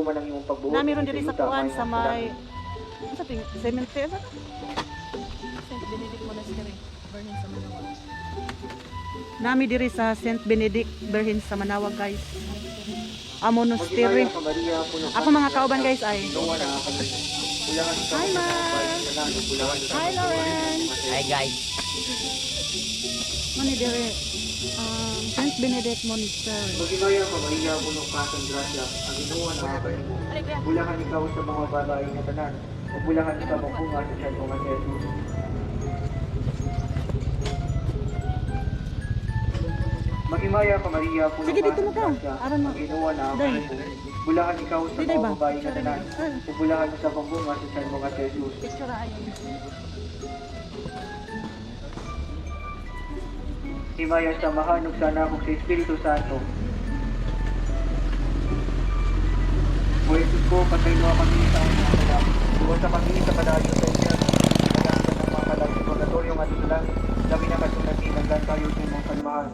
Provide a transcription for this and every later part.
man ang imong pagbuot. Namiron diri sa kuan sa may sa cemetery sa Saint Benedict Monastery, Berlin sa Manawag. Nami diri sa Saint Benedict Berlin sa Manawag, guys. Monastery. Ako mga kauban, guys, ay Hi, Ma. Hi, Lauren. Hi guys. Mani diri Saint Benedict Monastery. Magimaya ka Maria puno ka sa grasya. Ang Ginoo na kakanimo. Bulahan ikaw sa mga babae nga tanan. Ug bulahan ka bunga sa tiyan mo nga si Jesus. Magimaya ka Maria puno Sige, ka dito sa mo ka. grasya. Aron mo. Ang Ginoo na Day. kakanimo. Bulahan ikaw sa Di, day ba? mga babae nga tanan. Ug bulahan ka bunga sa tiyan mo nga si Jesus. Picture ayon. Himaya sa mahanog sana ako sa Espiritu Santo. O Jesus ko, patay mo kami sa mga kalag. Buwan sa kami sa kadagyo sa impyerno. Kailangan ng mga kalag sa purgatorio nga sa langit. Labi na kasunati ng dan tayo sa imong kalmahan.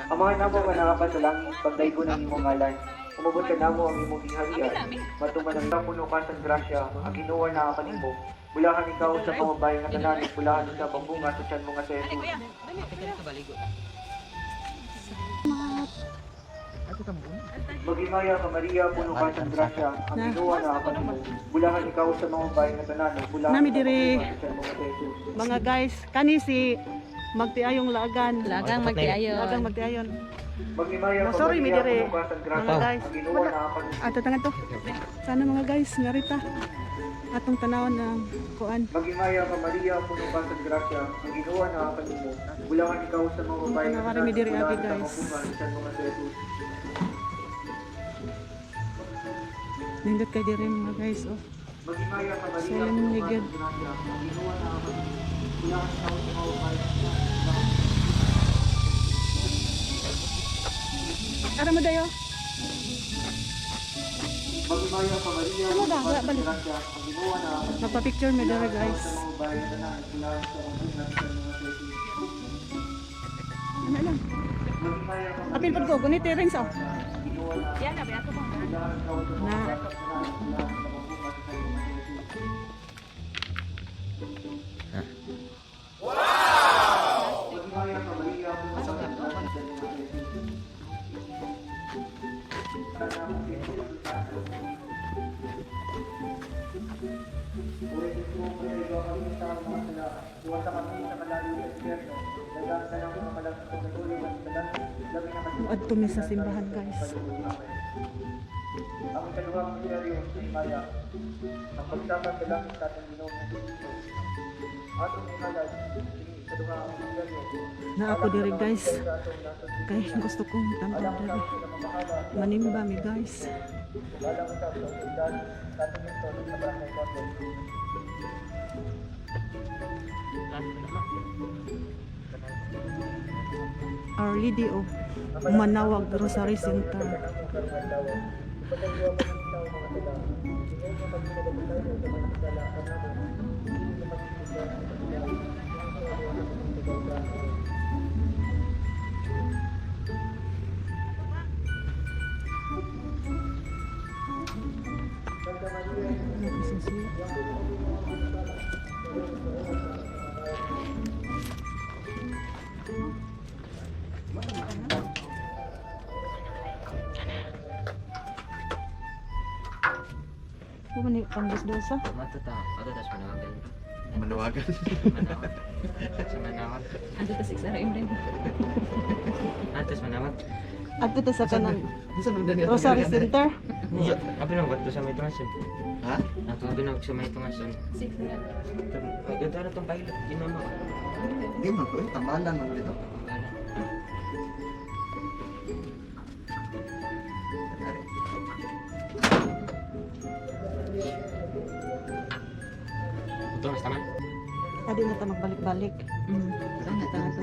Amahan na mo nga nakapat sa langit, pagday ko ng imong ngalan. Umabot ka na mo ang imong giharian. Matuman ang puno ka sa grasya, ang Ginoo na kanimo. Bulahan ikaw sa mga bayan nga tanan, bulahan sa pambunga sa tiyan mo nga sa Jesus. Magimaya ka Maria, puno ka sa grasya, ang Ginoo na kanimo. Bulahan ikaw sa mga bayan nga tanan, bulahan Nami sa diri. pambunga sa tiyan mo nga sa Jesus. Mga guys, kani si magtiayong lagan. Lagang magtiayon. Lagang magtiayon. Magimaya ka Sorry, mi Maria, dire. puno ka sa grasya, Mga guys. ang Ginoo na kanimo. Ato tangan to. Sana mga guys, ngarita. Atong tanawan ng kuan. Magimaya ka Maria, puno ka sa grasya, ang Ginoo na kanimo. Bulahan ikaw sa mga bayan nga Nawari mi diri bulahan agi, sa guys. pambunga sa tiyan mo nga sa Jesus. Nindot kay diri mga guys, oh. Magimaya ka Maria, Solemn puno ka ligid. sa grasya, ang Ginoo na kanimo. Bulahan ikaw sa mga bayan nga Ara mo dayo. Magimaya ka Maria, Ano puno ba? ka Wala sa ba? grasya, ang Ginoo na kanimo. Magpa-picture mi diri guys. Sa mga bayan nga tanan, bulahan sa pambunga sa tiyan mo nga sa Jesus. Ano lang. Magimaya ka Apil pud ko gunit rin sa. Ginoo na Yan na ba ato ba? bulahan ikaw sa mga Na. bayan nga tanan, bulahan sa pambunga sa tiyan mo nga sa Jesus. Magimaya ka Maria, puno ka sa grasya, ang Ginoo na Adto mi sa simbahan guys. Ang ikaduhang misteryo sa Himaya, ang pagsama sa langit sa ating Ginoo ng Kristo. Atong ihalad, ikaduhang misteryo, Na ako diri guys. Kay gusto kong tanaw diri. Manimba mi guys. balang usap sa otoridad sa ating ito sa Barangay Condo. Our Lady of Manawag Rosary Center. Ano ni pambus dosa? Matuta. Ato tas manawagan. Manawagan. Manawag. Sa manawag. Ato ta 6 RM din. Atos manawag. Ato ta sa kanang Saan nung dali? Rosary Center. Abi na bato sa may tungason. Ha? Ato abi na sa may tungason. Ganda na tong pilot. Ginama. Hindi man ko eh. Tamalan lang dito. Ito mas taman. Adi na ta magbalik-balik. Ano ta na to?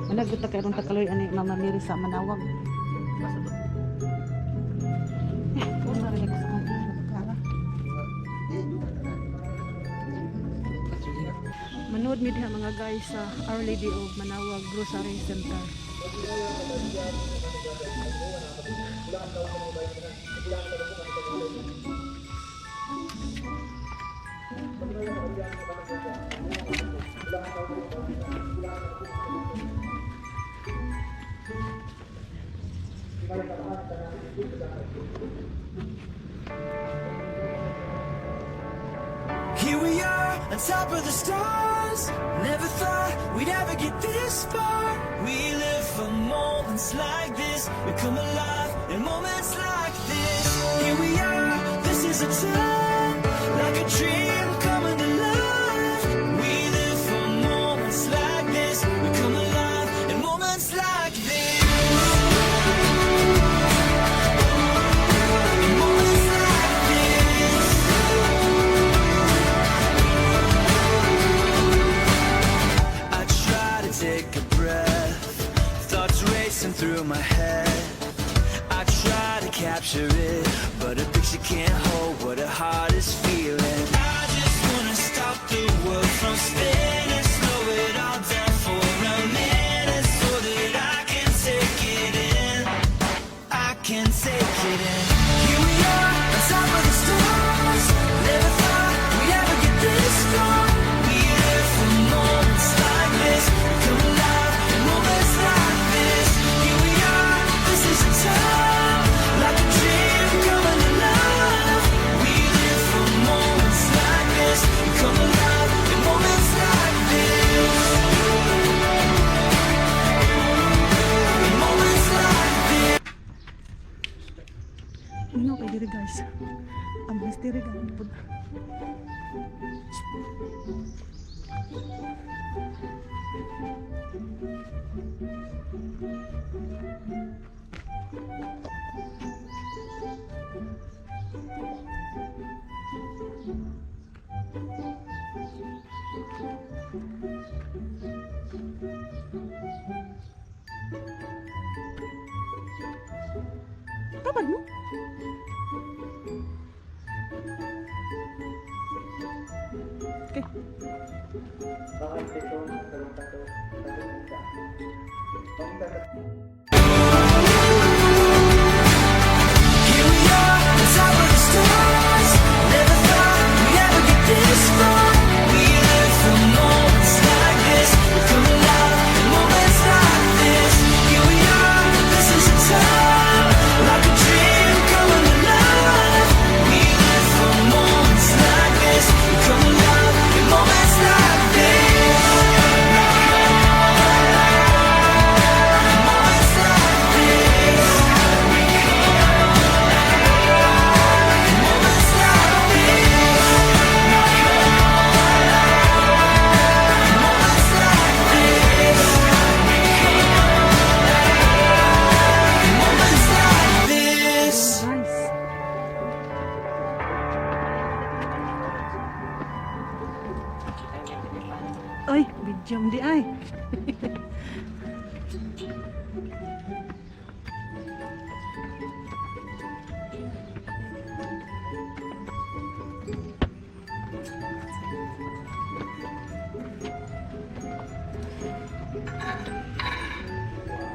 Managbuta kay ron ta kaloy ani Mama Mary sa Manawag. Basta to. Kung relax ka na magkara. Manood mi diha mga guys sa Our Lady of Manawag Rosary Center. Here we are, on top of the stars. Never thought we'd ever get this far. We live for moments like this. We come alive in moments like this. Here we are, this is a time, like a dream coming to life. We live for moments like this. We come alive in moments like this. In moments like this. I try to take a breath, thoughts racing through my head. I try to capture it, but a picture can't hold what a heart is feeling. I just wanna stop the world from spinning, slow it all down for a minute, so that I can take it in. I can take it in. Here we are, on top of the stars. Never thought we'd ever get this far. We live for moments like this. We come alive in moments like this. Here we are, this is a time, like a dream coming alive. We live for moments like this. We come alive in moments like this. In moments like this. Ano kay diri guys? Ang mystery gamit po. Kapag mo? Okay. Bakit ito? Talong tato. Talong isa. Here we are, on top of the stars. Never thought we'd ever get this far. We live for moments like this. We come alive in moments like this. Here we are, this is a time, like a dream coming alive. We live for moments like this. We come alive in moments like this. Moments like this. Moments like this. Moments like this. Moments like this. Guys. Oy, video di ay.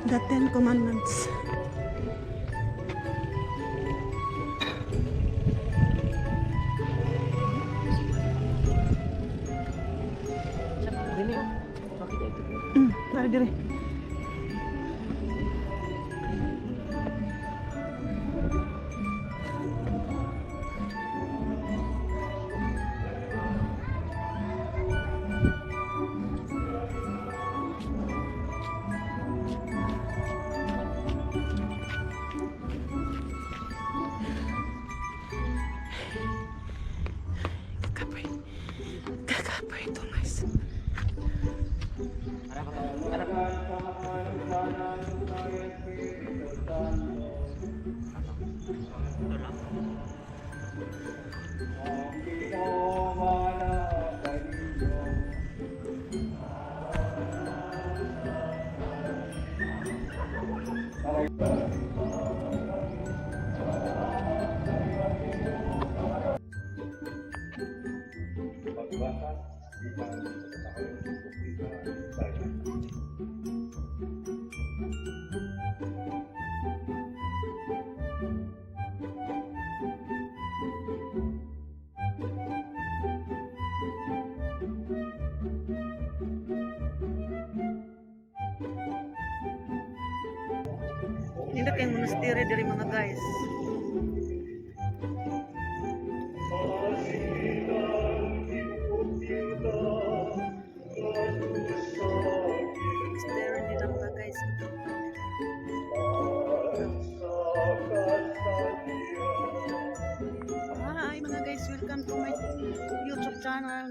The Ten Commandments. Dili. Bakit ito? Tara dire. Kakapoy. Kakapoy ito guys. Hindi kay monastery diri mga guys.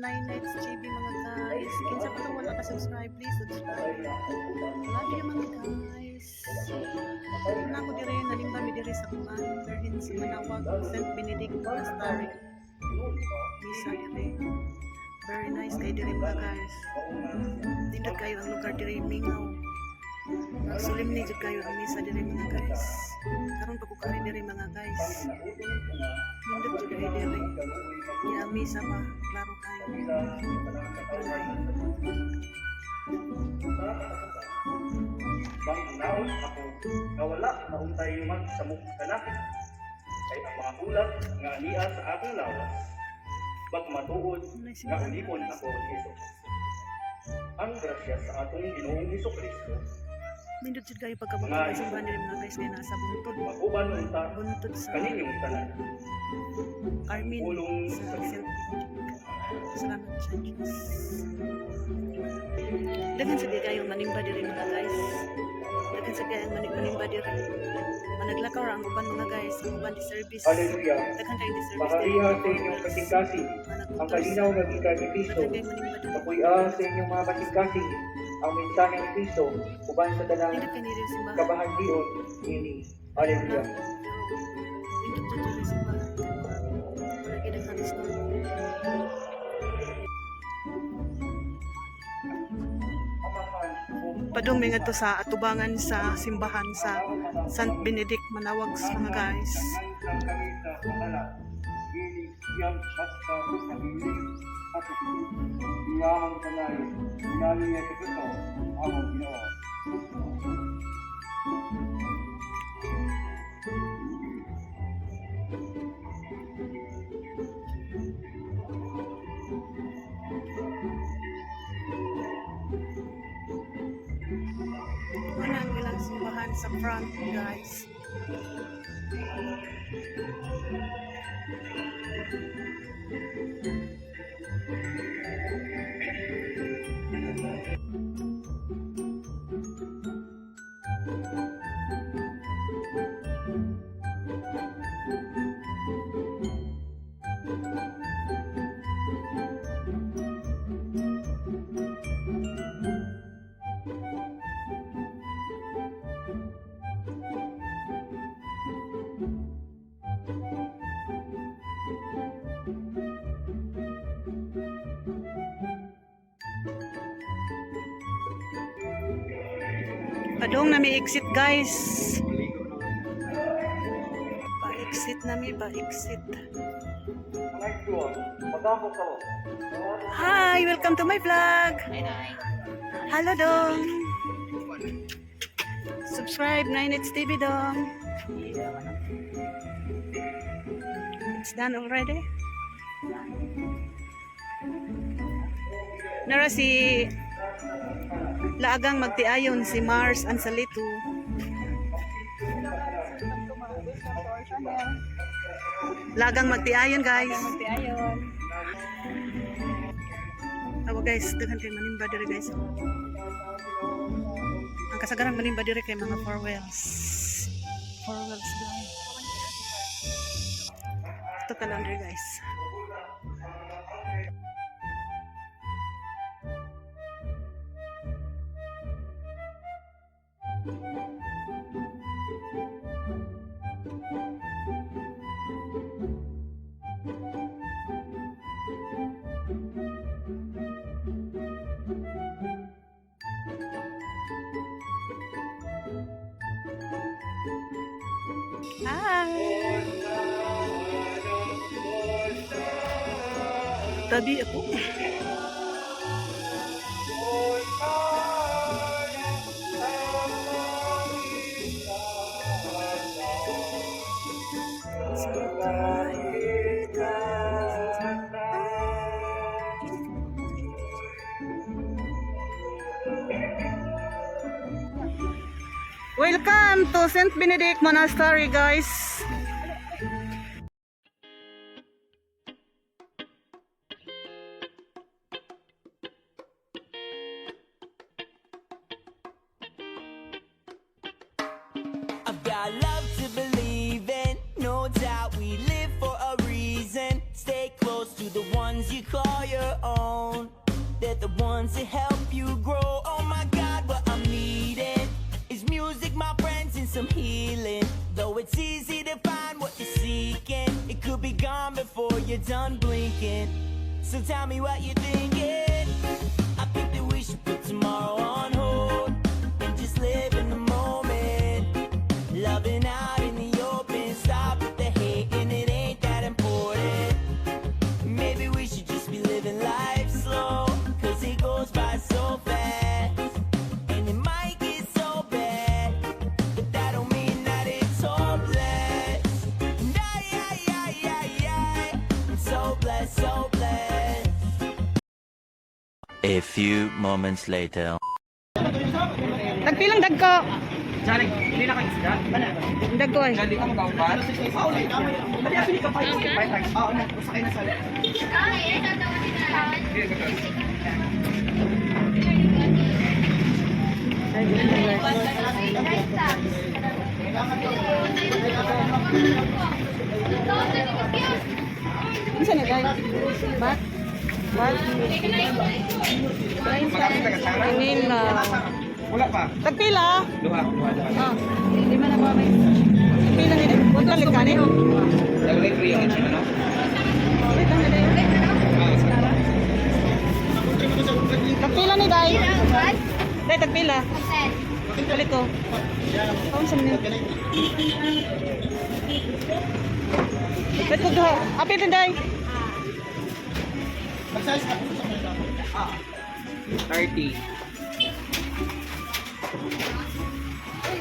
Nine Nights GB mga guys. Kinsa pa lang wala ka subscribe, please subscribe. Love you mga guys. Na ako dire nalimba mi dire sa kuan Berhin sa Manawag St. Benedict Monastery. Misa dire. Very nice kay dire mga guys. Tindot kayo ang lugar dire mingaw. Solemne jud kayo ang misa dire mga guys. Karon pa ko kari dire mga guys. Tindot jud kayo dire. Ya misa pa klaro kayo. Bang naon ako na wala mauntay man sa kanakit ay ang mga ulat nga ania sa akong lawas bag matuod nga ulipon ako ni Jesus. Ang grasya sa atong Ginoong Hesukristo Mindot jud kayo pagkabuntag sa simbahan dire mga guys kay nasa buntod. mag-uban unta Buntod sa kaninyong tanan. Carmen Ulong sa sa St. Salamat sa Diyos. Dagan sa kayo manimba diri mga guys. Dagan sa kayo manimba diri. Managlakaw ra ang uban mga guys, ang uban di service. Hallelujah. Dagan kayo di service. Makariha sa inyong kasing-kasing ang kalinaw nga gikan ni Kristo. Dagan kayo manimba diri. Kapuy-a sa inyong mga kasing-kasing ang mensahe ng Kristo uban sa tanang Hindi kayo diri simbahan. kabahandlion ini. Hallelujah. Hindi kayo diri simbahan. Wala kayo nagkalis na. Padung may nga to sa atubangan sa simbahan sa St. Benedict Manawag mga guys. Ano ang ilang simbahan sa front guys. Padung na may exit guys. Pa-exit na may pa-exit. Hi! Welcome to my vlog! Hello dong! Subscribe 9H TV dong! It's done already? Nara si Laagang magtiayon si Mars Ansalitu. Lagang magtiayon guys. Tawo guys, daghan kay manimba diri guys. Ang kasagaran manimba diri kay mga four wheels. Four wheels lang. Ito ka lang diri guys. Hi! Tabi ako. Welcome to St. Benedict Monastery guys. I've got love to believe in, no doubt we live for a reason. Stay close to the one ones you call your own. They're the ones that help you grow. Oh my God, what I'm needing is music, my friends, and some healing. Though it's easy to find what you're seeking, it could be gone before you're done blinking. So tell me what you're thinking. I think that we should put tomorrow on hold and just live in the moment. Loving out in the open, stop with the hating, it ain't that important. Maybe we should just be living life slow, cause it goes by so fast. And it might get so bad, but that don't mean that it's hopeless. And I'm so blessed, so blessed. A few moments later. Tagpilang dagko. Jalik, hindi na kayo isda. Dagko ay. Hindi ka magkaupan. Isa na guys. Bat. Inin na. Wala pa. Tagpila. Luha. Ah, hindi man ako may. Tagpila ni din. Balik ka ni. Dagulay free yung ano? Wait lang na din. Tagpila ni Day. Day, tagpila. Balik ko. Kaun sa minute. Balik ko doon. Apit ni Day. 30.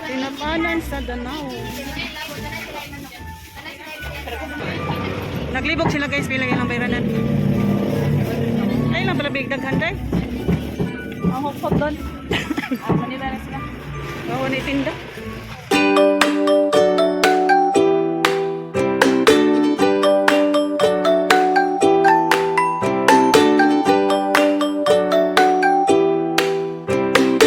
Tinapanan sa Danao. Naglibog sila guys, pila ilang bayranan. Ay lang pala bigdaghan Day. Ang hukot doon. Manila na sila. Kawan ni tinda.